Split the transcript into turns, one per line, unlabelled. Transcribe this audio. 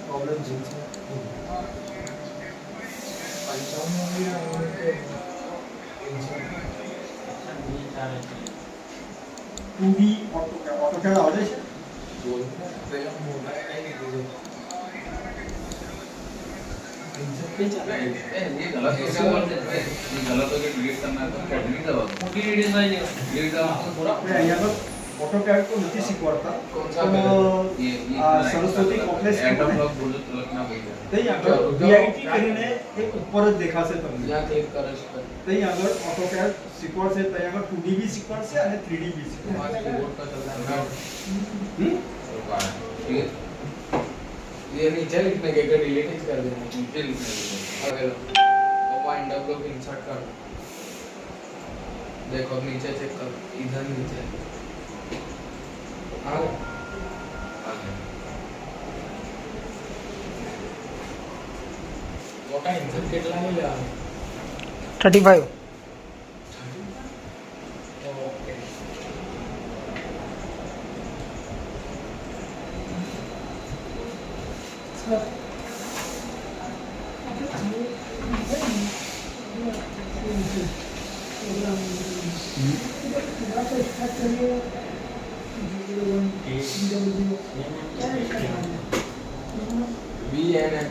problem છે 2D AutoCAD આવડે છે બોલ પેલા મોબાઈલ કઈ દીધું ये गलत हो क्या बोलते हैं ये गलत हो गया डिलीट करना है तो डिलीट दबाओ मोटी डिजाइन है डिलीट दबाओ तो पूरा यहाँ पर AutoCAD को नहीं सीखवाता कौन सा ये सरस्वती कॉम्प्लेक्स एंड ब्लॉक बोलो तो लगना भैया तई આગળ VIT કરીને એક ઉપર જ દેખાશે તમને ત્યાં ક્લિક કરો છો તઈ આગળ AutoCAD શીખવાડશે તઈ આગળ 2D બી શીખવાડશે અને 3D બી શીખવાડશે બોર્ડ પર ચલતા ये नीचे लिखने के डिलीट ही कर देना नीचे लिखने के अगर तो वाइंड अप लोग इंसर्ट कर देखो नीचे चेक कर इधर नीचे आ मोटा इंसर्ट કેટલા ની લેવા
35
ओके सर VNF